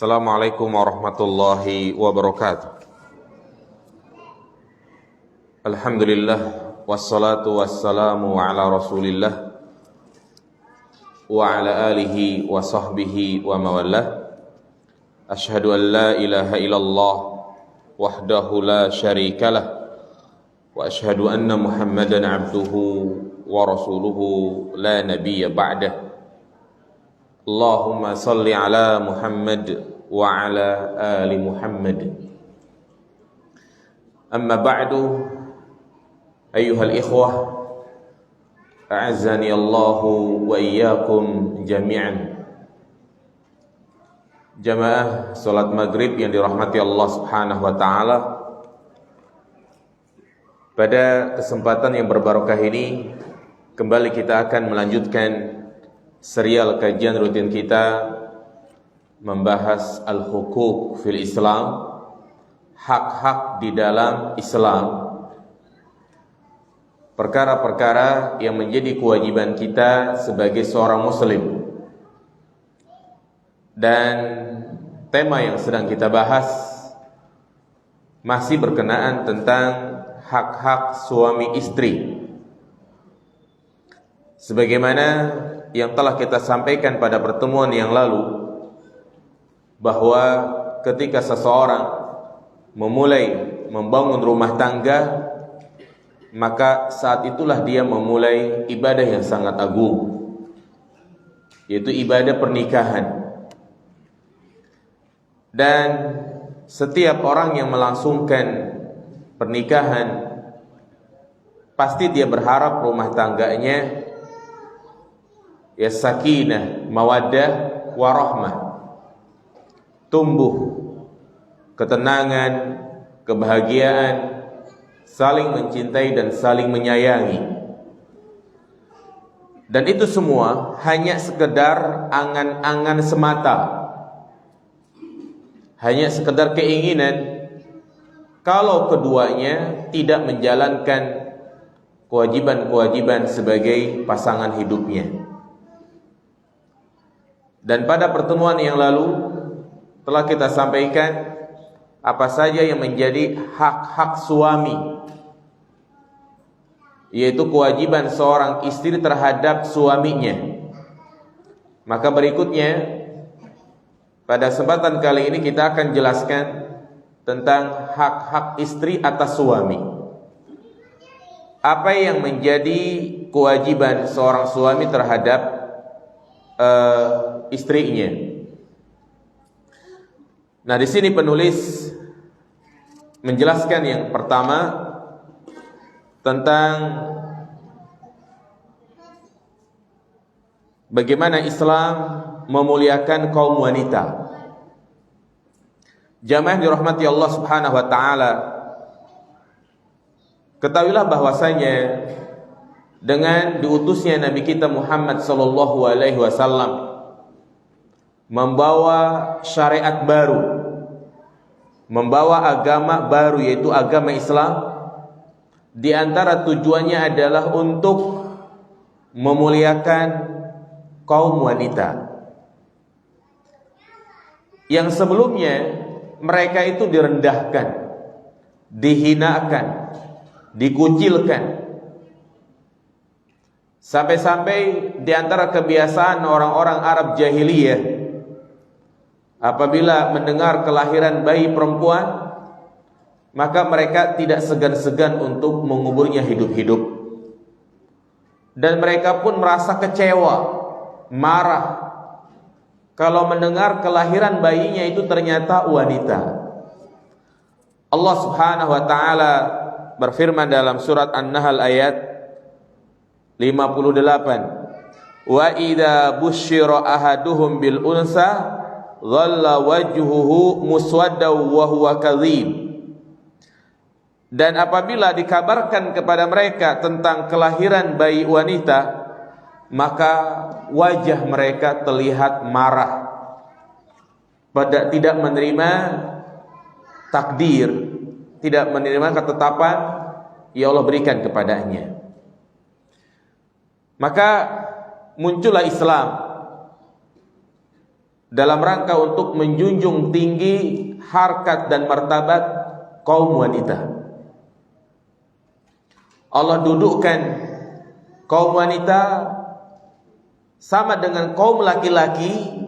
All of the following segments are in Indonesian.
Assalamualaikum warahmatullahi wabarakatuh. Alhamdulillah, wassalatu wassalamu ala rasulillah wa ala alihi wa sahbihi wa mawallah. Ashhadu an la ilaha illallah wahdahu la syarikalah wa ashhadu anna muhammadan abduhu wa rasuluhu la nabiyya ba'dah. Allahumma salli ala Muhammad wa ala ali Muhammad. Amma ba'du, ayyuhal ikhwah, a'azzani Allahu wa iyyakum jami'an. Jamaah salat maghrib yang dirahmati Allah Subhanahu wa taala. Pada kesempatan yang berbarokah ini, kembali kita akan melanjutkan serial kajian rutin kita membahas al-huquq fil Islam, hak-hak di dalam Islam, perkara-perkara yang menjadi kewajiban kita sebagai seorang muslim. Dan tema yang sedang kita bahas masih berkenaan tentang hak-hak suami istri, sebagaimana yang telah kita sampaikan pada pertemuan yang lalu, bahwa ketika seseorang memulai membangun rumah tangga, maka saat itulah dia memulai ibadah yang sangat agung, yaitu ibadah pernikahan. Dan setiap orang yang melangsungkan pernikahan, pasti dia berharap rumah tangganya ya sakinah, mawaddah, warahmah, tumbuh ketenangan, kebahagiaan, saling mencintai dan saling menyayangi. Dan itu semua hanya sekedar angan-angan semata, hanya sekedar keinginan, kalau keduanya tidak menjalankan kewajiban-kewajiban sebagai pasangan hidupnya. Dan pada pertemuan yang lalu telah kita sampaikan apa saja yang menjadi hak-hak suami, yaitu kewajiban seorang istri terhadap suaminya. Maka berikutnya pada kesempatan kali ini kita akan jelaskan tentang hak-hak istri atas suami. Apa yang menjadi kewajiban seorang suami terhadap istrinya. Nah, di sini penulis menjelaskan yang pertama tentang bagaimana Islam memuliakan kaum wanita. Jamaah dirahmati Allah Subhanahu wa taala, ketahuilah bahwasanya dengan diutusnya Nabi kita Muhammad sallallahu alaihi wasallam membawa syariat baru, membawa agama baru, yaitu agama Islam, di antara tujuannya adalah untuk memuliakan kaum wanita yang sebelumnya mereka itu direndahkan, dihinakan, dikucilkan. Sampai-sampai di antara kebiasaan orang-orang Arab jahiliyah, apabila mendengar kelahiran bayi perempuan, maka mereka tidak segan-segan untuk menguburnya hidup-hidup. Dan mereka pun merasa kecewa, marah, kalau mendengar kelahiran bayinya itu ternyata wanita. Allah Subhanahu wa taala berfirman dalam surat An-Nahl ayat 58, wa idza busyira ahaduhum bil unsa dhalla wajhuhu muswaddaw wa huwa kadhib. Dan apabila dikabarkan kepada mereka tentang kelahiran bayi wanita, maka wajah mereka terlihat marah, pada tidak menerima takdir, tidak menerima ketetapan yang Allah berikan kepadanya. Maka muncullah Islam dalam rangka untuk menjunjung tinggi harkat dan martabat kaum wanita. Allah dudukkan kaum wanita sama dengan kaum laki-laki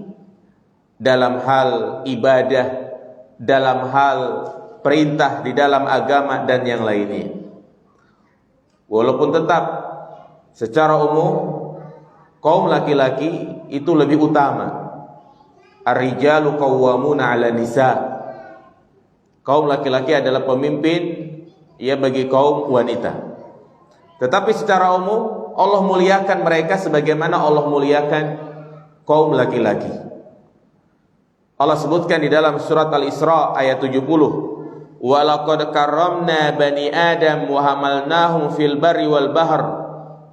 dalam hal ibadah, dalam hal perintah di dalam agama dan yang lainnya. Walaupun tetap secara umum kaum laki-laki itu lebih utama. Ar-rijalu qawwamuna 'ala nisa. Kaum laki-laki adalah pemimpin ya bagi kaum wanita. Tetapi secara umum Allah muliakan mereka sebagaimana Allah muliakan kaum laki-laki. Allah sebutkan di dalam surat Al-Isra ayat 70, "Wa laqad karramna bani Adam wa hamalnahum fil barri wal bahr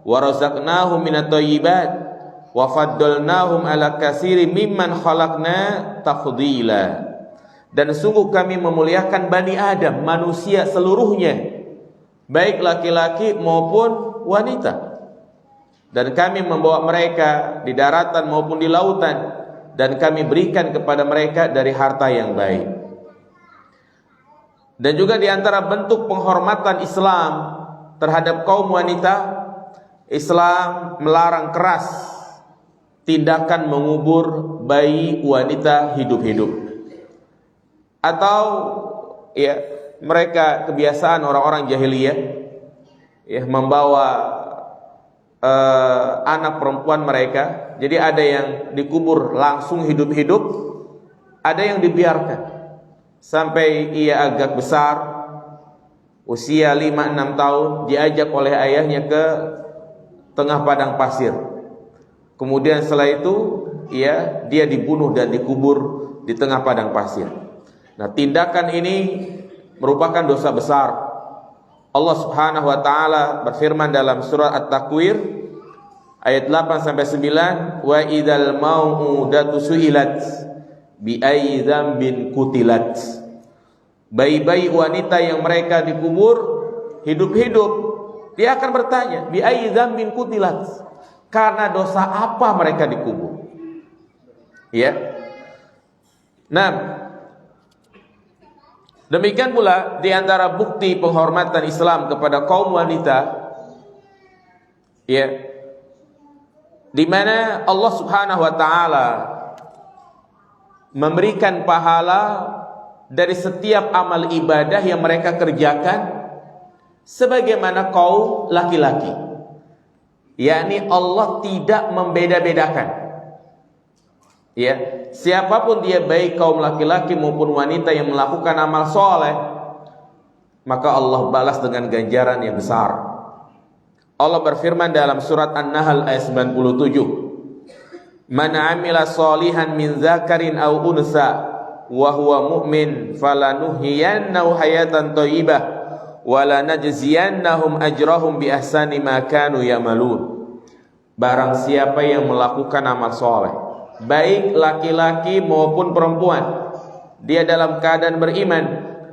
wa razaqnahum minat thayyibat wa faddalnahum 'ala katsirin mimman khalaqna tafdila." Dan sungguh kami memuliakan Bani Adam, manusia seluruhnya, baik laki-laki maupun wanita. Dan kami membawa mereka di daratan maupun di lautan, dan kami berikan kepada mereka dari harta yang baik. Dan juga di antara bentuk penghormatan Islam terhadap kaum wanita, Islam melarang keras tindakan mengubur bayi wanita hidup-hidup. Atau ya mereka kebiasaan orang-orang jahiliyah ya membawa anak perempuan mereka. Jadi ada yang dikubur langsung hidup-hidup, ada yang dibiarkan sampai ia agak besar, usia 5-6 tahun, diajak oleh ayahnya ke tengah padang pasir. Kemudian setelah itu dia dibunuh dan dikubur di tengah padang pasir. Nah, tindakan ini merupakan dosa besar. Allah Subhanahu wa taala berfirman dalam surah At-Takwir ayat 8 sampai 9, "Wa idzal mau'udatu su'ilat bi ayyi dzambin qutilat." Bayi-bayi wanita yang mereka dikubur hidup-hidup, dia akan bertanya, "Bi ayyi dzambin qutilat?" Karena dosa apa mereka dikubur? Ya. Nah, demikian pula di antara bukti penghormatan Islam kepada kaum wanita, ya, di mana Allah Subhanahu wa taala memberikan pahala dari setiap amal ibadah yang mereka kerjakan sebagaimana kaum laki-laki. Yakni Allah tidak membeda-bedakan. Ya, siapapun dia, baik kaum laki-laki maupun wanita yang melakukan amal soleh, maka Allah balas dengan ganjaran yang besar. Allah berfirman dalam surat An-Nahl ayat 97, "Man 'amila sholihan min dzakarin aw unsa wa huwa mu'min falanuhyiyannahu hayatan thayyibah wa lanajziyannahum ajrahum bi ahsani ma kanu ya'malun." Barang siapa yang melakukan amal soleh, baik laki-laki maupun perempuan, dia dalam keadaan beriman,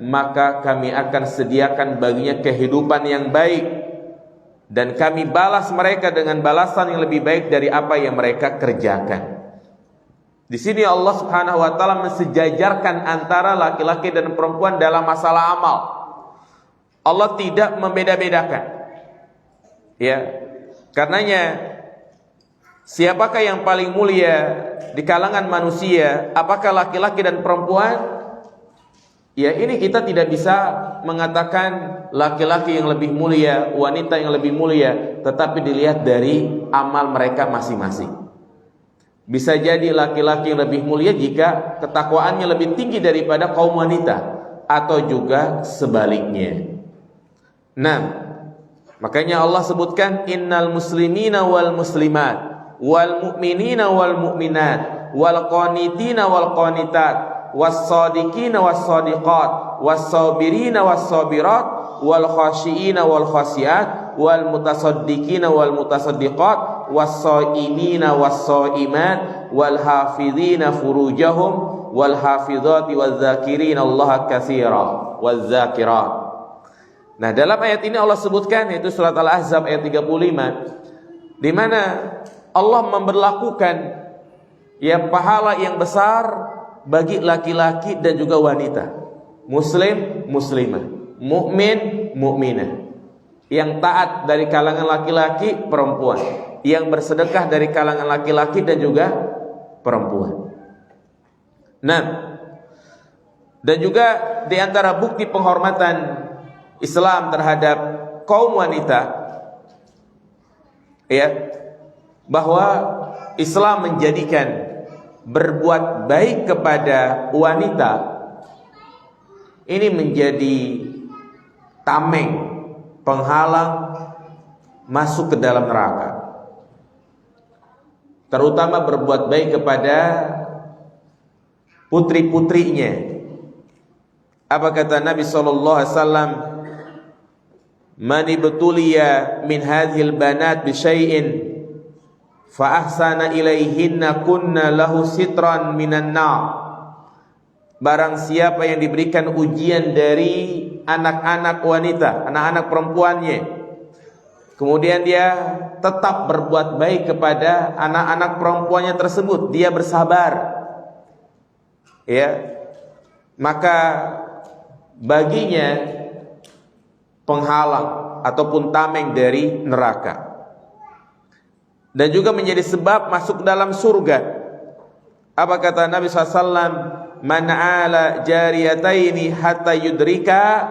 maka kami akan sediakan baginya kehidupan yang baik, dan kami balas mereka dengan balasan yang lebih baik dari apa yang mereka kerjakan. Di sini Allah Subhanahu wa taala mensejajarkan antara laki-laki dan perempuan dalam masalah amal. Allah tidak membeda-bedakan. Ya. Karenanya, siapakah yang paling mulia di kalangan manusia? Apakah laki-laki dan perempuan? Ya, ini kita tidak bisa mengatakan laki-laki yang lebih mulia, wanita yang lebih mulia, tetapi dilihat dari amal mereka masing-masing. Bisa jadi laki-laki yang lebih mulia jika ketakwaannya lebih tinggi daripada kaum wanita, atau juga sebaliknya. Nah, makanya Allah sebutkan innal muslimina wal muslimat wal mu'minina wal mu'minat wal qanitina wal qanitat was-sadiqina was-sadiqat was-sabirina was-sabirat wal khashiina wal khashiat wal mutasaddiqina wal mutasaddiqat was-shaimina was-shaimat wal hafizina furujahum wal hafizati waz-zakirina Allah katsira waz-zakirat. Nah, dalam ayat ini Allah sebutkan, yaitu surat Al-Ahzab ayat 35, di mana Allah memberlakukan ya pahala yang besar bagi laki-laki dan juga wanita, muslim, muslimah, mukmin, mukminah, yang taat dari kalangan laki-laki, perempuan, yang bersedekah dari kalangan laki-laki dan juga perempuan. Nah, dan juga di antara bukti penghormatan Islam terhadap kaum wanita, ya, bahwa Islam menjadikan berbuat baik kepada wanita ini menjadi tameng, penghalang masuk ke dalam neraka. Terutama berbuat baik kepada putri-putrinya. Apa kata Nabi sallallahu alaihi wasallam? Man ibtuliya min hadhil banat bi syai'in fa ahsana ilaihinna kunna lahu sitran minan nar. Barang siapa yang diberikan ujian dari anak-anak wanita, anak-anak perempuannya, kemudian dia tetap berbuat baik kepada anak-anak perempuannya tersebut, dia bersabar, ya, maka baginya penghalang ataupun tameng dari neraka, dan juga menjadi sebab masuk dalam surga. Apa kata Nabi SAW? Man ala jariyataini hatta yudrika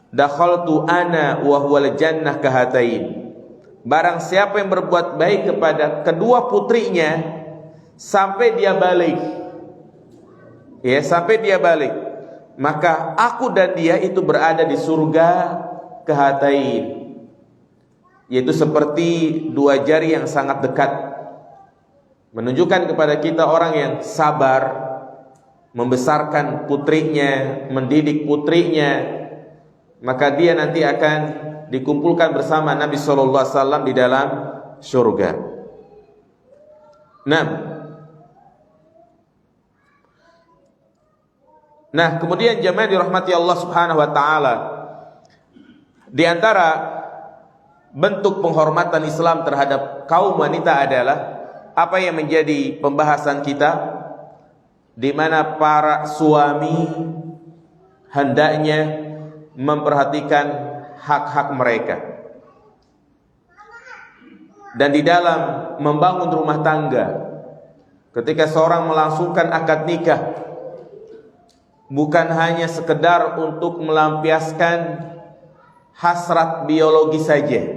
dakhaltu ana wa huwal jannah kahatain. Barang siapa yang berbuat baik kepada kedua putrinya sampai dia balik, ya, sampai dia balik, maka aku dan dia itu berada di surga kahatain, yaitu seperti dua jari yang sangat dekat, menunjukkan kepada kita orang yang sabar membesarkan putrinya, mendidik putrinya, maka dia nanti akan dikumpulkan bersama Nabi sallallahu alaihi wasallam di dalam surga. Nah, kemudian jemaah dirahmati Allah Subhanahu wa taala, di antara bentuk penghormatan Islam terhadap kaum wanita adalah apa yang menjadi pembahasan kita, di mana para suami hendaknya memperhatikan hak-hak mereka. Dan di dalam membangun rumah tangga, ketika seorang melangsungkan akad nikah, bukan hanya sekedar untuk melampiaskan hasrat biologi saja,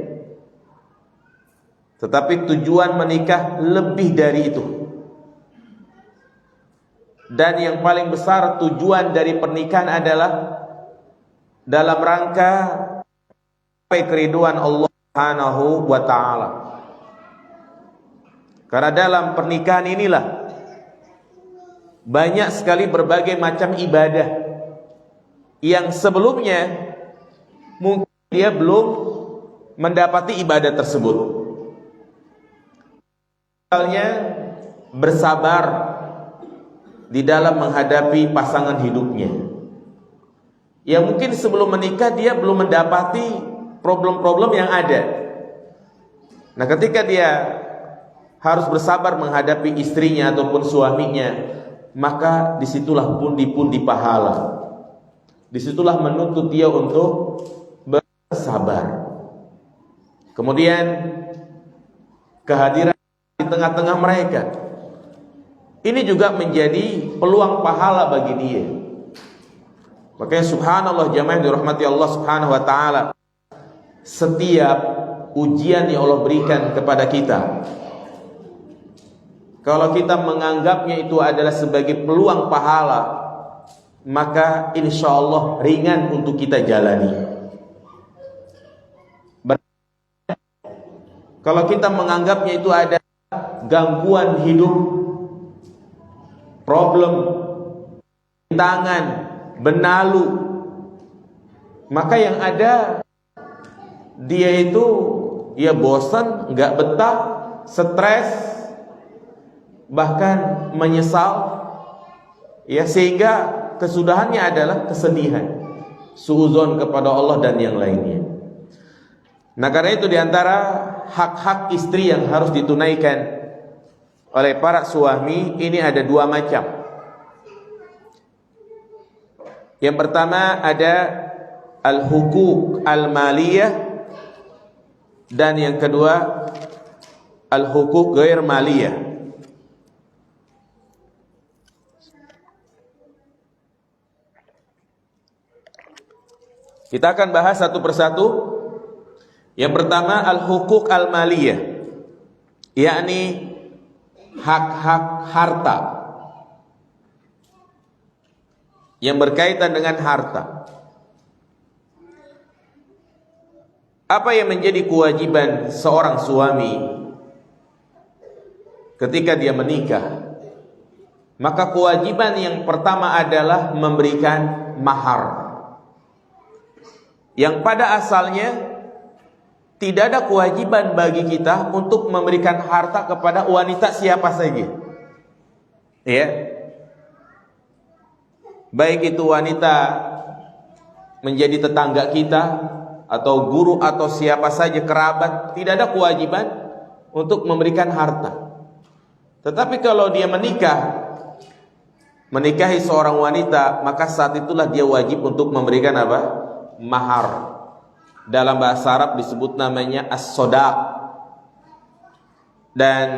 tetapi tujuan menikah lebih dari itu. Dan yang paling besar tujuan dari pernikahan adalah dalam rangka keriduan Allah Subhanahu wa taala. Karena dalam pernikahan inilah banyak sekali berbagai macam ibadah yang sebelumnya mungkin dia belum mendapati ibadah tersebut. Misalnya bersabar di dalam menghadapi pasangan hidupnya, yang mungkin sebelum menikah dia belum mendapati problem-problem yang ada. Nah, ketika dia harus bersabar menghadapi istrinya ataupun suaminya, maka disitulah pundi-pundi pahala, disitulah menuntut dia untuk bersabar. Kemudian kehadiran di tengah-tengah mereka ini juga menjadi peluang pahala bagi dia. Makanya subhanallah jamaah dirahmati Allah Subhanahu wa taala, setiap ujian yang Allah berikan kepada kita, kalau kita menganggapnya itu adalah sebagai peluang pahala, maka insya Allah ringan untuk kita jalani. Kalau kita menganggapnya itu ada gangguan hidup, problem, tangan, benalu, maka yang ada dia itu ya bosan, nggak betah, stres, bahkan menyesal, ya, sehingga kesudahannya adalah kesedihan, suudzon kepada Allah dan yang lainnya. Nah, karena itu diantara hak-hak istri yang harus ditunaikan oleh para suami ini ada dua macam. Yang pertama ada al-hukuk al-maliyah, dan yang kedua al-hukuk ghair maliyah. Kita akan bahas satu persatu. Yang pertama al-hukuk al-maliyah, yakni hak-hak harta yang berkaitan dengan harta. Apa yang menjadi kewajiban seorang suami ketika dia menikah? Maka kewajiban yang pertama adalah memberikan mahar, yang pada asalnya tidak ada kewajiban bagi kita untuk memberikan harta kepada wanita siapa saja. Ya. Baik itu wanita menjadi tetangga kita, atau guru, atau siapa saja kerabat, tidak ada kewajiban untuk memberikan harta. Tetapi kalau dia menikahi seorang wanita, maka saat itulah dia wajib untuk memberikan apa? Mahar. Dalam bahasa Arab disebut namanya as-sodaq. Dan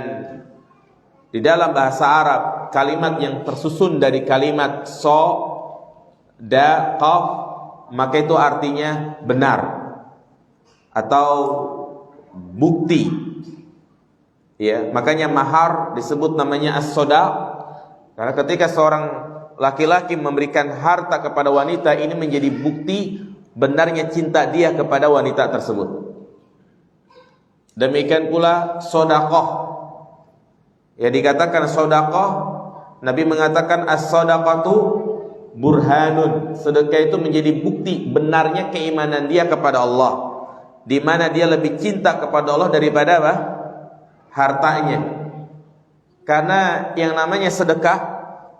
di dalam bahasa Arab kalimat yang tersusun dari kalimat so, da, qaf, maka itu artinya benar atau bukti. Ya, makanya mahar disebut namanya as-sodaq, karena ketika seorang laki-laki memberikan harta kepada wanita, ini menjadi bukti benarnya cinta dia kepada wanita tersebut. Demikian pula sedekah. Ya, dikatakan sedekah, Nabi mengatakan as-sadaqatu burhanun. Sedekah itu menjadi bukti benarnya keimanan dia kepada Allah, di mana dia lebih cinta kepada Allah daripada apa? Hartanya. Karena yang namanya sedekah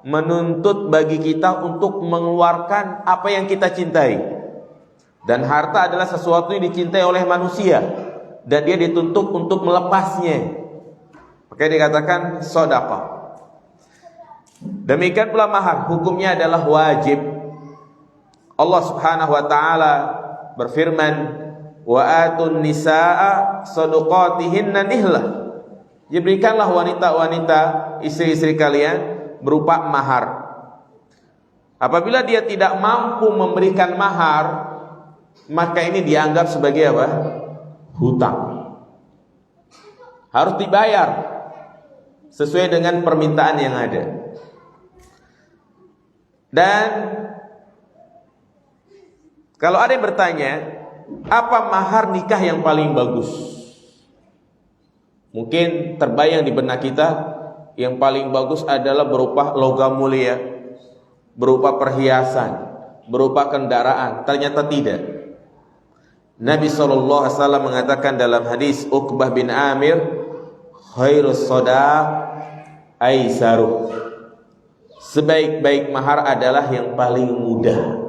menuntut bagi kita untuk mengeluarkan apa yang kita cintai. Dan harta adalah sesuatu yang dicintai oleh manusia, dan dia dituntut untuk melepasnya. Maka dikatakan sedekah. Demikian pula mahar, hukumnya adalah wajib. Allah Subhanahu wa taala berfirman, "Wa atun nisaa shadaqatihinna nihlah." Berikanlah wanita-wanita, istri-istri kalian, berupa mahar. Apabila dia tidak mampu memberikan mahar, maka ini dianggap sebagai apa? Hutang. Harus dibayar sesuai dengan permintaan yang ada. Dan kalau ada yang bertanya, apa mahar nikah yang paling bagus? Mungkin terbayang di benak kita, yang paling bagus adalah berupa logam mulia, berupa perhiasan, berupa kendaraan. Ternyata tidak. Nabi SAW mengatakan dalam hadis Uqbah bin Amir, khairus shadaq aisaruh. Sebaik-baik mahar adalah yang paling mudah,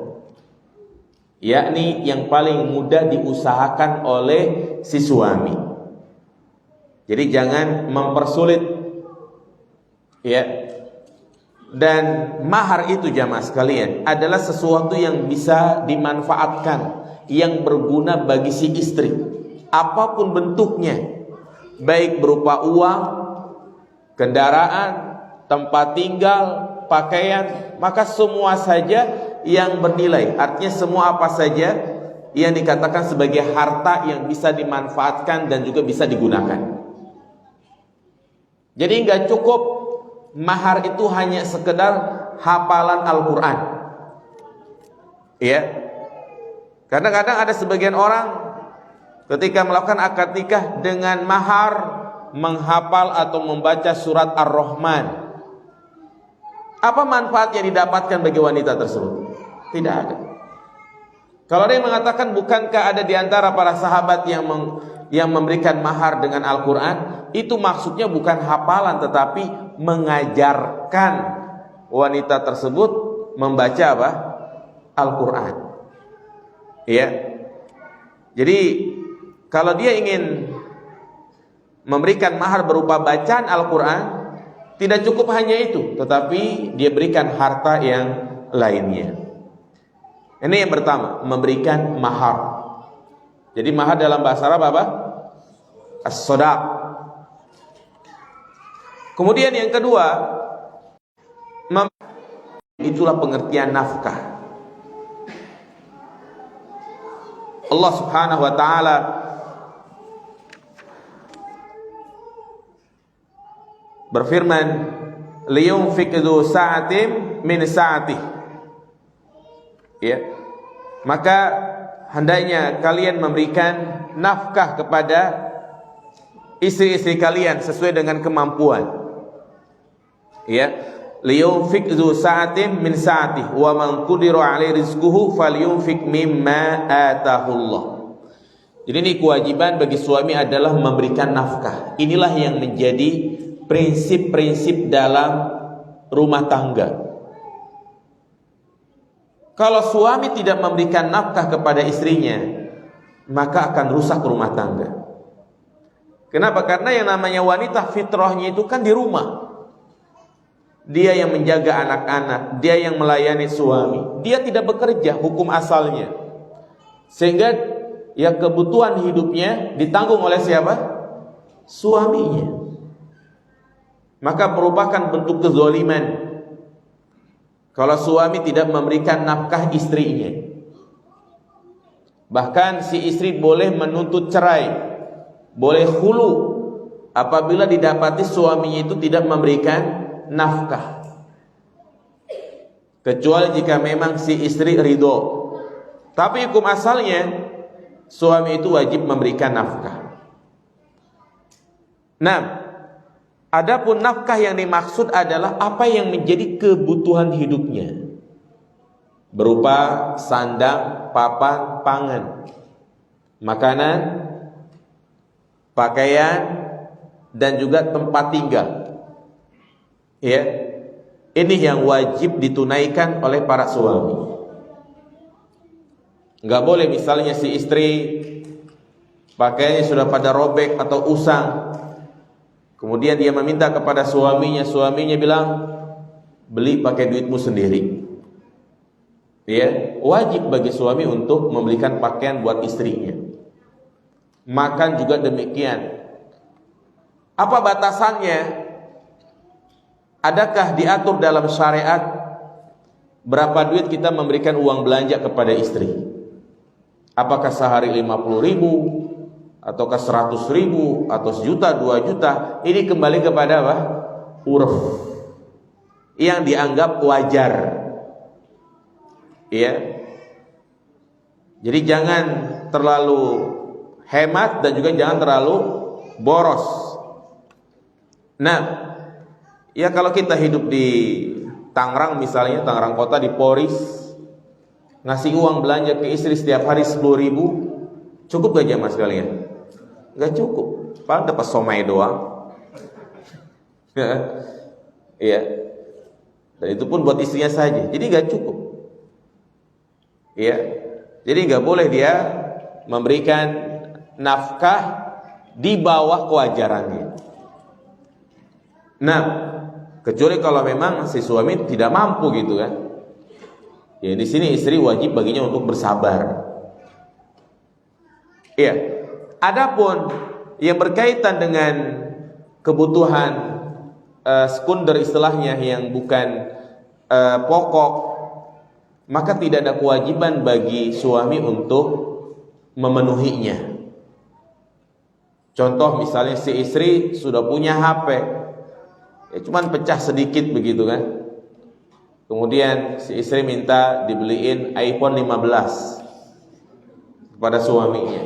yakni yang paling mudah diusahakan oleh si suami. Jadi jangan mempersulit, ya. Dan mahar itu jamaah sekalian adalah sesuatu yang bisa dimanfaatkan, yang berguna bagi si istri, apapun bentuknya, baik berupa uang, kendaraan, tempat tinggal, pakaian, maka semua saja yang bernilai. Artinya semua apa saja yang dikatakan sebagai harta yang bisa dimanfaatkan dan juga bisa digunakan. Jadi nggak cukup mahar itu hanya sekedar hafalan Al-Quran, ya. Kadang-kadang ada sebagian orang ketika melakukan akad nikah dengan mahar menghafal atau membaca surat Ar-Rahman. Apa manfaat yang didapatkan bagi wanita tersebut? Tidak ada. Kalau ada yang mengatakan, bukankah ada di antara para sahabat yang memberikan mahar dengan Al-Quran? Itu maksudnya bukan hafalan, tetapi mengajarkan wanita tersebut membaca apa? Al-Quran. Ya. Jadi kalau dia ingin memberikan mahar berupa bacaan Al-Quran, Tidak cukup hanya itu, tetapi dia berikan harta yang lainnya. Ini yang pertama, memberikan mahar. Jadi mahar dalam bahasa Arab apa? As-sadaq. Kemudian yang kedua, itulah pengertian nafkah. Allah Subhanahu wa taala berfirman, liyunfiq dzu sa'atin min sa'atih. Ya. Maka hendaknya kalian memberikan nafkah kepada istri-istri kalian sesuai dengan kemampuan. Ya. Liyunfiq dzu sa'atin min sa'atih wa man qudira 'alaihi rizquhu falyunfiq mimma atahullah. Jadi ini kewajiban bagi suami adalah memberikan nafkah. Inilah yang menjadi prinsip-prinsip dalam rumah tangga. Kalau suami tidak memberikan nafkah kepada istrinya, maka akan rusak rumah tangga. Kenapa? Karena yang namanya wanita fitrahnya itu kan di rumah. Dia yang menjaga anak-anak, dia yang melayani suami. Dia tidak bekerja, hukum asalnya. Sehingga ya kebutuhan hidupnya ditanggung oleh siapa? Suaminya. Maka merupakan bentuk kezaliman kalau suami tidak memberikan nafkah istrinya. Bahkan si istri boleh menuntut cerai, boleh khulu apabila didapati suaminya itu tidak memberikan nafkah, kecuali jika memang si istri ridho. Tapi hukum asalnya suami itu wajib memberikan nafkah. Nah, adapun nafkah yang dimaksud adalah apa yang menjadi kebutuhan hidupnya, berupa sandang, papan, pangan, makanan, pakaian, dan juga tempat tinggal. Ya, ini yang wajib ditunaikan oleh para suami. Enggak boleh misalnya si istri pakaiannya sudah pada robek atau usang, kemudian dia meminta kepada suaminya, suaminya bilang, beli pakai duitmu sendiri. Ya, wajib bagi suami untuk membelikan pakaian buat istrinya. Makan juga demikian. Apa batasannya? Adakah diatur dalam syariat berapa duit kita memberikan uang belanja kepada istri? Apakah sehari 50.000 ataukah 100.000 atau sejuta, 2 juta? Ini kembali kepada apa? Urf yang dianggap wajar. Ya. Jadi jangan terlalu hemat dan juga jangan terlalu boros. Nah, ya kalau kita hidup di Tangerang misalnya, Tangerang kota, di Poris, ngasih uang belanja ke istri setiap hari 10.000, cukup gak jamaah sekalian? Gak cukup, paling dapat somai doang. Iya. Dan itu pun buat istrinya saja, jadi gak cukup. Iya. Jadi gak boleh dia memberikan nafkah di bawah kewajarannya. Nah, kecuali kalau memang si suami tidak mampu gitu kan. Ya di sini istri wajib baginya untuk bersabar. Iya. Adapun yang berkaitan dengan kebutuhan sekunder istilahnya yang bukan pokok, maka tidak ada kewajiban bagi suami untuk memenuhinya. Contoh misalnya si istri sudah punya HP, ya cuman pecah sedikit begitu kan. Kemudian si istri minta dibeliin iPhone 15 kepada suaminya.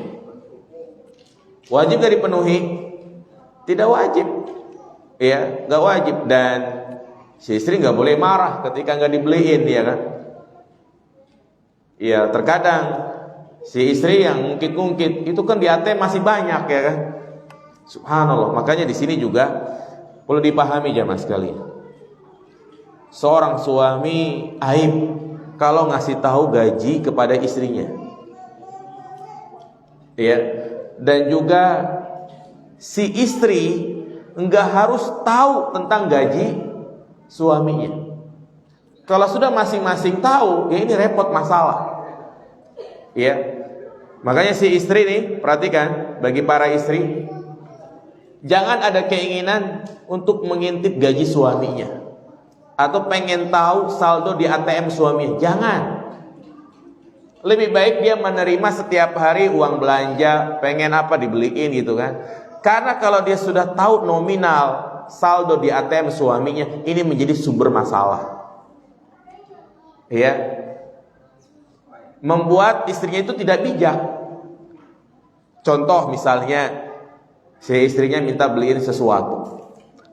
Wajib gak dipenuhi? Tidak wajib. Ya, gak wajib. Dan si istri gak boleh marah ketika gak dibeliin, ya kan. Ya, terkadang si istri yang ngungkit-ngungkit itu kan di ATM masih banyak, ya kan. Subhanallah. Makanya di sini juga perlu dipahami jamaah sekalian. Seorang suami aib kalau ngasih tahu gaji kepada istrinya. Ya. Dan juga si istri enggak harus tahu tentang gaji suaminya. Kalau sudah masing-masing tahu, ya ini repot masalah. Ya. Makanya si istri nih, perhatikan, bagi para istri, jangan ada keinginan untuk mengintip gaji suaminya atau pengen tahu saldo di ATM suaminya. Jangan. Lebih baik dia menerima setiap hari uang belanja, pengen apa dibeliin gitu kan. Karena kalau dia sudah tahu nominal saldo di ATM suaminya, ini menjadi sumber masalah. Ya, membuat istrinya itu tidak bijak. Contoh misalnya, si istrinya minta beliin sesuatu,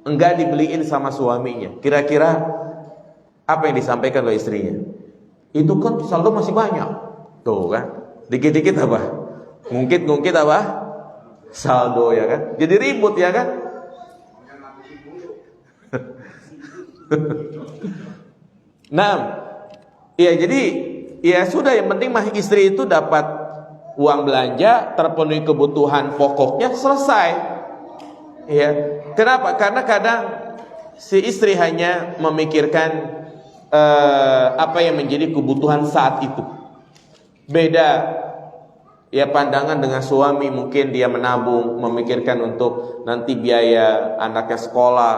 enggak dibeliin sama suaminya. Kira-kira apa yang disampaikan oleh istrinya? Itu kan saldo masih banyak. Tuh kan, dikit-dikit apa? Ngungkit-ngungkit apa? Saldo ya kan. Jadi ribut ya kan. Nah, ya jadi ya sudah, yang penting mah istri itu dapat uang belanja, terpenuhi kebutuhan pokoknya, selesai. Ya. Kenapa? Karena kadang si istri hanya memikirkan apa yang menjadi kebutuhan saat itu. Beda ya pandangan dengan suami, mungkin dia menabung, memikirkan untuk nanti biaya anaknya sekolah,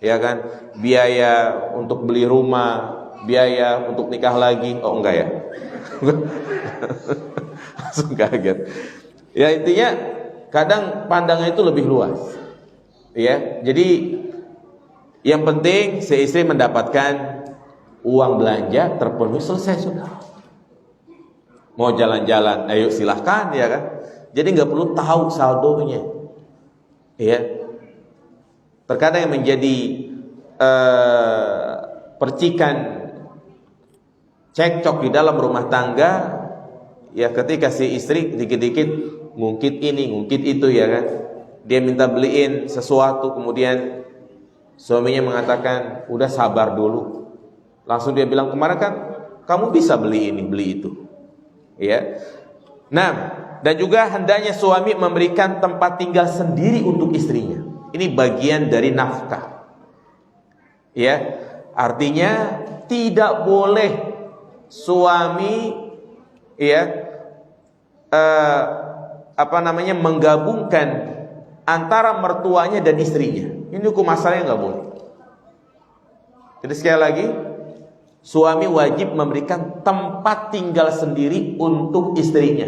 ya kan, biaya untuk beli rumah, biaya untuk nikah lagi. Oh enggak ya. Langsung kaget. Ya intinya kadang pandangan itu lebih luas. Ya, jadi yang penting si istri mendapatkan uang belanja terpenuhi, selesai sudah. Mau jalan-jalan, ayo silahkan ya kan. Jadi nggak perlu tahu saldonya. Ya. Terkadang yang menjadi percikan cekcok di dalam rumah tangga, ya ketika si istri dikit-dikit ngungkit ini, ngungkit itu ya kan. Dia minta beliin sesuatu, kemudian suaminya mengatakan, udah sabar dulu. Langsung dia bilang, kemarin kan kamu bisa beli ini, beli itu. Ya. Nah, dan juga hendaknya suami memberikan tempat tinggal sendiri untuk istrinya. Ini bagian dari nafkah. Ya, artinya tidak boleh suami menggabungkan antara mertuanya dan istrinya. Ini hukum asalnya nggak boleh. Jadi sekali lagi, suami wajib memberikan tempat tinggal sendiri untuk istrinya,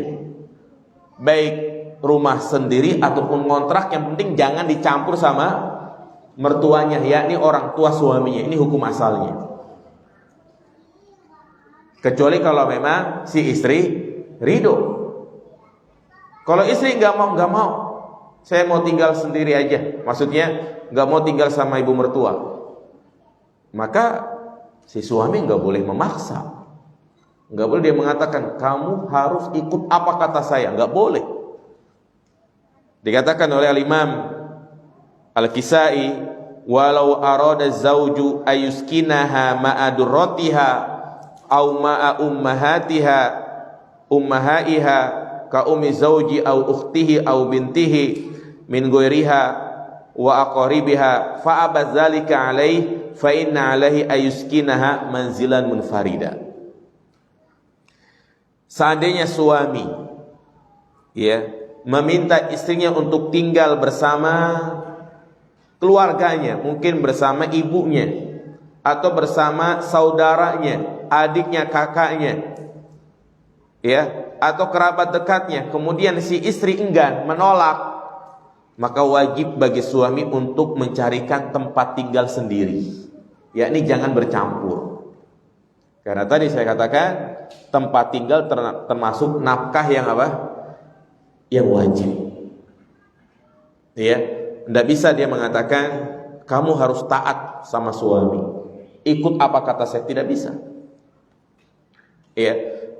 baik rumah sendiri ataupun kontrak. Yang penting jangan dicampur sama mertuanya, yakni orang tua suaminya. Ini hukum asalnya. Kecuali kalau memang si istri ridho. Kalau istri nggak mau, saya mau tinggal sendiri aja, maksudnya nggak mau tinggal sama ibu mertua, maka si suami nggak boleh memaksa. Nggak boleh dia mengatakan kamu harus ikut apa kata saya, nggak boleh. Dikatakan oleh Al-Imam Al-Kisai, walau arada zauju ayuskinaha ma'adurratiha au ma'a ummahaiha ka ummi zauji au ukhtihi au bintihi min ghairiha wa aqaribiha fa abadzalika alaih fa inna alaihi ayuskinaha manzilan munfarida. Seandainya suami meminta istrinya untuk tinggal bersama keluarganya, mungkin bersama ibunya atau bersama saudaranya, adiknya, kakaknya, atau kerabat dekatnya, kemudian si istri enggan, menolak, maka wajib bagi suami untuk mencarikan tempat tinggal sendiri, yakni jangan bercampur. Karena tadi saya katakan tempat tinggal termasuk nafkah yang apa? Yang wajib. Tidak bisa dia mengatakan kamu harus taat sama suami, ikut apa kata saya, tidak bisa.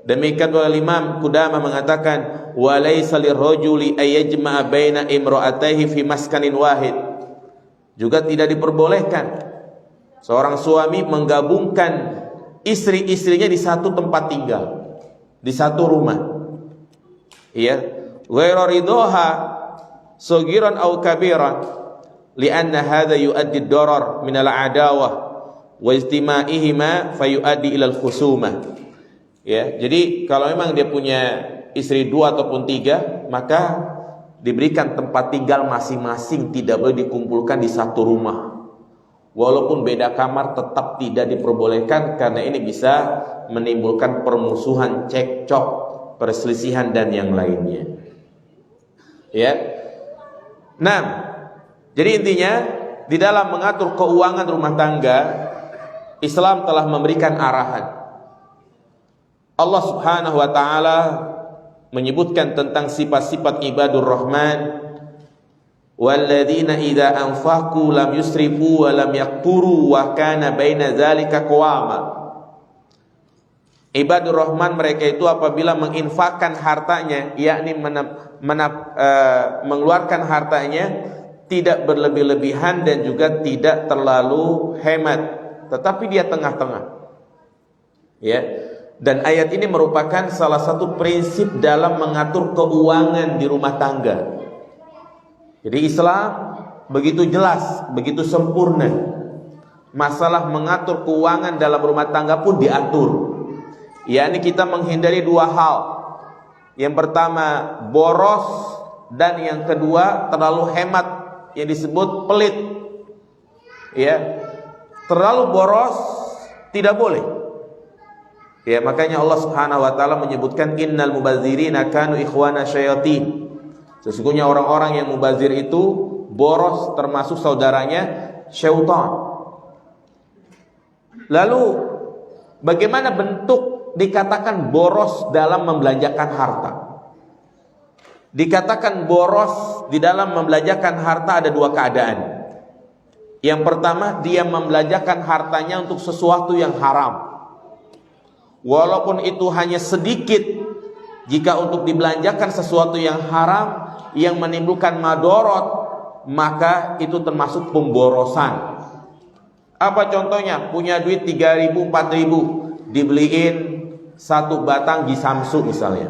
Demikian oleh Imam Qudamah mengatakan, walaysa lirrajuli ayajma'a baina imra'atayhi fi maskanin wahid. Juga tidak diperbolehkan seorang suami menggabungkan istri-istrinya di satu tempat tinggal, di satu rumah. Ghairu ridhoha sagiran au kabiran, li'anna hadha yuaddi ad-darar min al-adawah wa istima'ihima fayuaddi ila al-khusumah. Ya, jadi kalau memang dia punya istri 2 ataupun 3, maka diberikan tempat tinggal masing-masing, tidak boleh dikumpulkan di satu rumah. Walaupun beda kamar tetap tidak diperbolehkan, karena ini bisa menimbulkan permusuhan, cekcok, perselisihan dan yang lainnya. Ya. Nah, jadi intinya di dalam mengatur keuangan rumah tangga, Islam telah memberikan arahan. Allah Subhanahu wa taala menyebutkan tentang sifat-sifat ibadur rahman, walladzina idza anfaqu lam yusrifu wa lam yaqturu wa kana baina dzalika qawama. Ibadur rahman mereka itu apabila menginfakkan hartanya, yakni mengeluarkan hartanya tidak berlebih-lebihan dan juga tidak terlalu hemat, tetapi dia tengah-tengah. Ya. Dan ayat ini merupakan salah satu prinsip dalam mengatur keuangan di rumah tangga. Jadi Islam begitu jelas, begitu sempurna. Masalah mengatur keuangan dalam rumah tangga pun diatur. yakni kita menghindari 2 hal. Yang pertama boros, dan yang kedua terlalu hemat, yang disebut pelit. Ya, terlalu boros tidak boleh. Ya, makanya Allah Subhanahu wa taala menyebutkan innal mubadzirina kanu ikhwana syayatin. Sesungguhnya orang-orang yang mubazir itu boros, termasuk saudaranya syaitan. Lalu bagaimana bentuk dikatakan boros dalam membelanjakan harta? Dikatakan boros di dalam membelanjakan harta ada 2 keadaan. Yang pertama, dia membelanjakan hartanya untuk sesuatu yang haram. Walaupun itu hanya sedikit, jika untuk dibelanjakan sesuatu yang haram yang menimbulkan madorot, maka itu termasuk pemborosan. Apa contohnya? Punya duit 3.000, 4.000, dibeliin 1 batang gisamsu misalnya.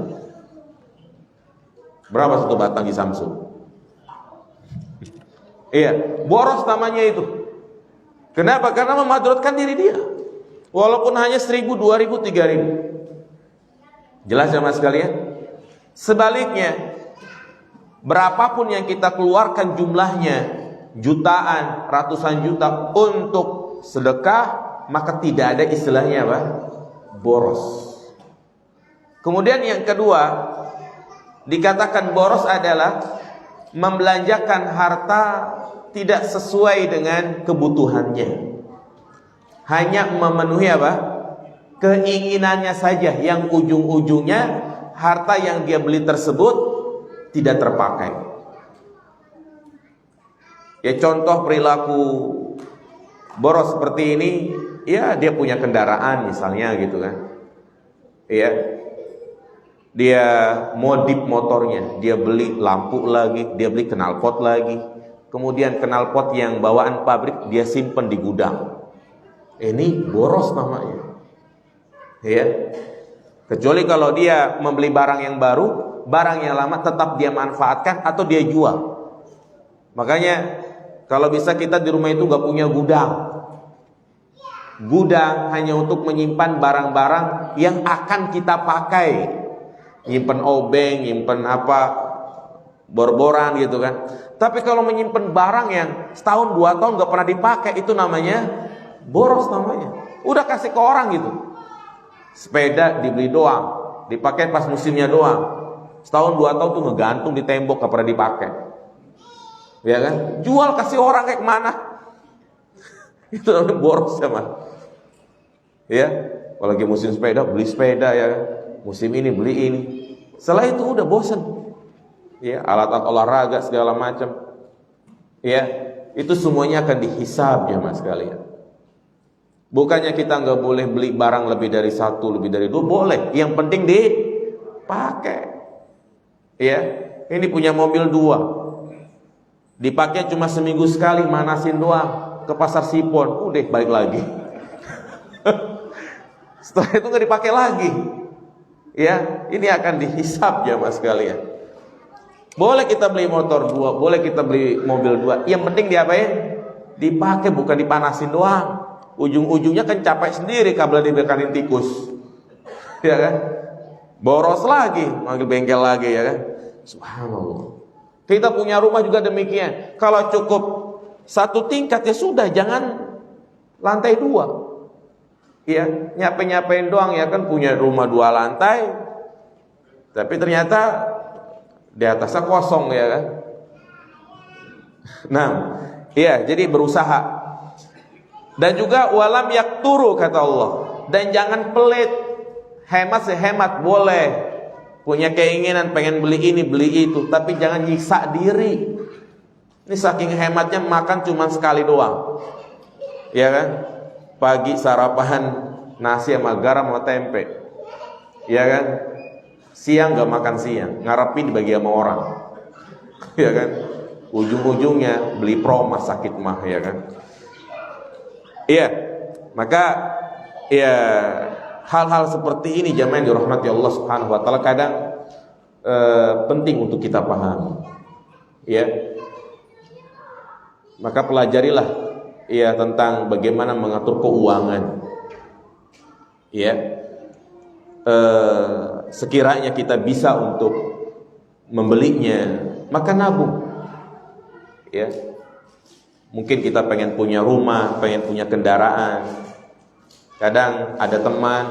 Berapa 1 batang gisamsu? Iya, boros namanya itu. Kenapa? Karena memadorotkan diri dia. Walaupun hanya 1.000, 2.000, 3.000. Jelas ya mas sekalian? Sebaliknya, berapapun yang kita keluarkan jumlahnya, jutaan, ratusan juta untuk sedekah, maka tidak ada istilahnya apa? Boros. Kemudian yang kedua, dikatakan boros adalah membelanjakan harta tidak sesuai dengan kebutuhannya. Hanya memenuhi apa? Keinginannya saja, yang ujung-ujungnya harta yang dia beli tersebut tidak terpakai. Ya, contoh perilaku boros seperti ini, ya dia punya kendaraan misalnya gitu kan. Ya, dia modif motornya, dia beli lampu lagi, dia beli knalpot lagi. Kemudian knalpot yang bawaan pabrik dia simpen di gudang. Ini boros namanya. Ya. Kecuali kalau dia membeli barang yang baru, barang yang lama tetap dia manfaatkan atau dia jual. Makanya kalau bisa kita di rumah itu gak punya gudang. Gudang hanya untuk menyimpan barang-barang yang akan kita pakai. Nyimpen obeng, nyimpen apa, bor-boran gitu kan. Tapi kalau menyimpan barang yang setahun 2 tahun gak pernah dipakai, itu namanya boros namanya. Udah kasih ke orang gitu. Sepeda dibeli doang, dipakai pas musimnya doang. Setahun 2 tahun tuh ngegantung di tembok, gak pernah dipakai. Ya kan? Jual kasih orang kayak kemana? Itu namanya boros ya mas. Ya, kalau lagi musim sepeda beli sepeda ya. Musim ini beli ini. Setelah itu udah bosen. Ya, alat-alat olahraga segala macam. Ya, itu semuanya akan dihisab ya mas sekalian. Bukannya kita nggak boleh beli barang lebih dari 1, lebih dari 2, boleh. Yang penting dipakai. Ya, ini punya mobil 2, dipakai cuma seminggu sekali, manasin doang, ke pasar Sipon, udah balik lagi. Setelah itu nggak dipakai lagi. Ya, ini akan dihisab ya mas sekalian. Boleh kita beli motor 2, boleh kita beli mobil 2. Yang penting diapain? Dipakai, bukan dipanasin doang. Ujung-ujungnya kan capek sendiri kabel dibekarin tikus. Ya kan? Boros lagi, manggil bengkel lagi, ya kan? Subhanallah. Kita punya rumah juga demikian. Kalau cukup 1 tingkat ya sudah, jangan lantai 2. Ya, nyapain doang ya kan, punya rumah 2 lantai. Tapi ternyata di atasnya kosong, ya kan? Nah, iya, jadi berusaha. Dan juga walam yakturu, kata Allah. Dan jangan pelit. Hemat sehemat boleh. Punya keinginan pengen beli ini, beli itu, tapi jangan nyiksa diri. Ini saking hematnya makan cuma sekali doang. Ya kan? Pagi sarapan nasi sama garam sama tempe. Ya kan? Siang gak makan siang, ngarepin dibagi sama orang. Ya kan? Ujung-ujungnya beli promas sakit mah, ya kan? Iya, maka ya hal-hal seperti ini jamaah yang dirahmati Allah Subhanahu wa taala kadang penting untuk kita pahami. Ya. Maka pelajarilah ya tentang bagaimana mengatur keuangan. Ya. Sekiranya kita bisa untuk membelinya, maka nabung. Ya. Mungkin kita pengen punya rumah, pengen punya kendaraan. Kadang ada teman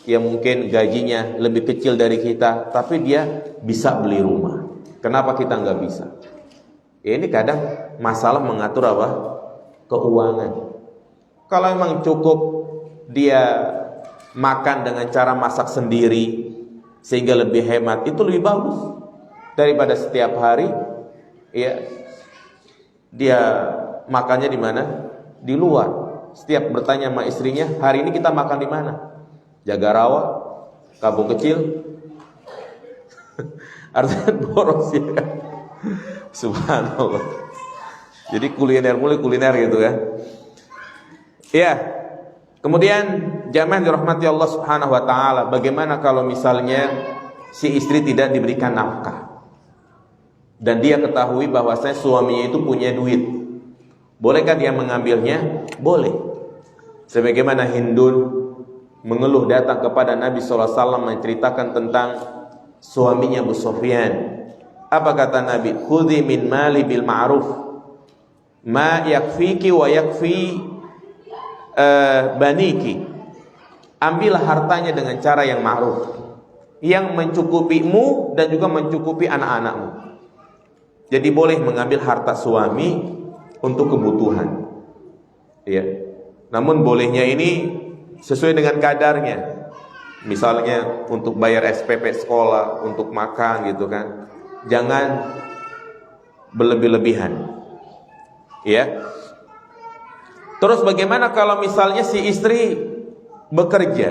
yang mungkin gajinya lebih kecil dari kita, tapi dia bisa beli rumah. Kenapa kita nggak bisa? Ya, ini kadang masalah mengatur apa? Keuangan. Kalau memang cukup dia makan dengan cara masak sendiri sehingga lebih hemat, itu lebih bagus daripada setiap hari ya dia makannya di mana? Di luar. Setiap bertanya sama istrinya, hari ini kita makan di mana? Jagarawa, Kampung Kecil. Artinya boros, ya kan? Subhanallah. Jadi kuliner mulai kuliner gitu kan. Ya. Kemudian jamaah dirahmati Allah Subhanahu wa taala, bagaimana kalau misalnya si istri tidak diberikan nafkah? Dan dia ketahui bahwasanya suaminya itu punya duit. Bolehkah dia mengambilnya? Boleh. Sebagaimana Hindun mengeluh datang kepada Nabi SAW menceritakan tentang suaminya Abu Sufyan. Apa kata Nabi? Khudhi min mali bil ma'ruf ma yakfiki wa yakfi baniki. Ambillah hartanya dengan cara yang ma'ruf, yang mencukupimu dan juga mencukupi anak-anakmu. Jadi boleh mengambil harta suami untuk kebutuhan. Ya. Namun bolehnya ini sesuai dengan kadarnya. Misalnya untuk bayar SPP sekolah, untuk makan gitu kan. Jangan berlebih-lebihan. Ya. Terus bagaimana kalau misalnya si istri bekerja?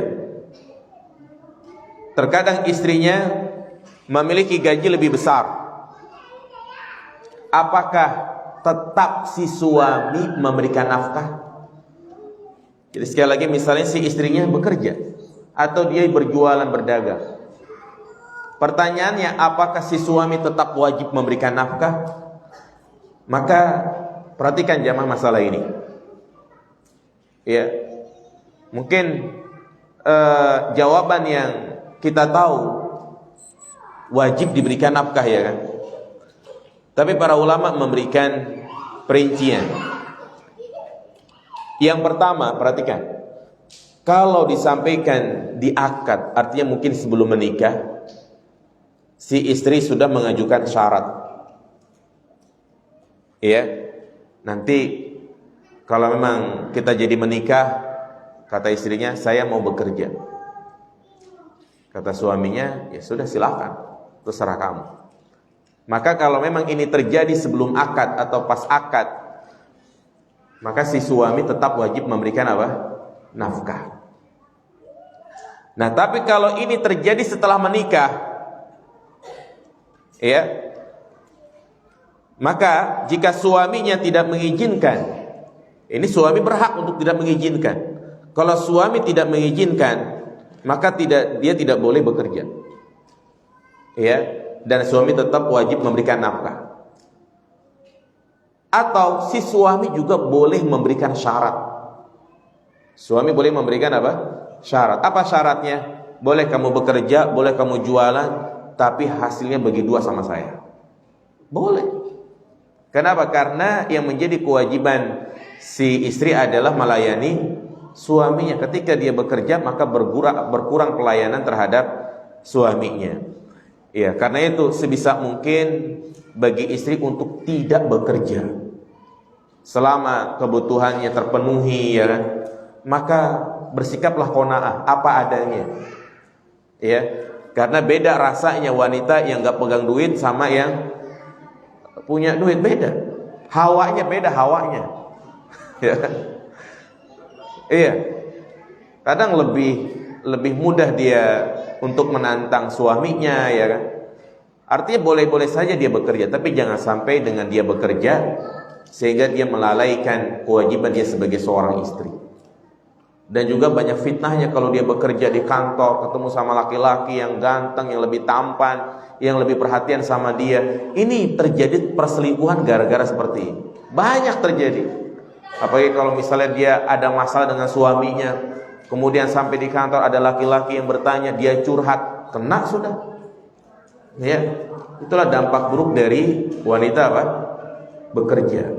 Terkadang istrinya memiliki gaji lebih besar. Apakah tetap si suami memberikan nafkah? Jadi sekali lagi misalnya si istrinya bekerja atau dia berjualan berdagang. Pertanyaannya, apakah si suami tetap wajib memberikan nafkah? Maka perhatikan jamaah masalah ini. Ya. Mungkin jawaban yang kita tahu wajib diberikan nafkah, ya kan? Tapi para ulama memberikan perincian. Yang pertama, perhatikan. Kalau disampaikan di akad, artinya mungkin sebelum menikah, si istri sudah mengajukan syarat. Ya. Nanti kalau memang kita jadi menikah, kata istrinya, saya mau bekerja. Kata suaminya, ya sudah silakan, terserah kamu. Maka kalau memang ini terjadi sebelum akad atau pas akad, maka si suami tetap wajib memberikan apa? Nafkah. Nah, tapi kalau ini terjadi setelah menikah, ya, maka jika suaminya tidak mengizinkan, ini suami berhak untuk tidak mengizinkan. Kalau suami tidak mengizinkan, maka dia tidak boleh bekerja. Ya. dan suami tetap wajib memberikan nafkah. Atau si suami juga boleh memberikan syarat. Suami boleh memberikan apa? Syarat. Apa syaratnya? Boleh kamu bekerja, boleh kamu jualan, tapi hasilnya bagi dua sama saya. Boleh. Kenapa? Karena yang menjadi kewajiban si istri adalah melayani suaminya. Ketika dia bekerja, maka berkurang pelayanan terhadap suaminya. Ya, karena itu sebisa mungkin bagi istri untuk tidak bekerja selama kebutuhannya terpenuhi, ya kan? Maka bersikaplah qanaah, apa adanya. Ya, karena beda rasanya wanita yang enggak pegang duit sama yang punya duit, beda. Hawanya beda, hawanya. Ya. Iya. Kadang lebih mudah dia untuk menantang suaminya, ya kan? Artinya boleh-boleh saja dia bekerja, tapi jangan sampai dengan dia bekerja sehingga dia melalaikan kewajiban dia sebagai seorang istri. Dan juga banyak fitnahnya kalau dia bekerja di kantor, ketemu sama laki-laki yang ganteng, yang lebih tampan, yang lebih perhatian sama dia. Ini terjadi perselingkuhan gara-gara seperti ini. Banyak terjadi. Apalagi kalau misalnya dia ada masalah dengan suaminya, kemudian sampai di kantor ada laki-laki yang bertanya, dia curhat, kena sudah. Ya, itulah dampak buruk dari wanita apa? Bekerja.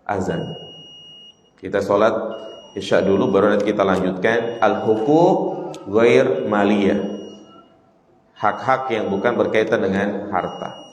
Azan. Kita sholat isya dulu, baru nanti kita lanjutkan al-huquq ghair maliyah. Hak-hak yang bukan berkaitan dengan harta.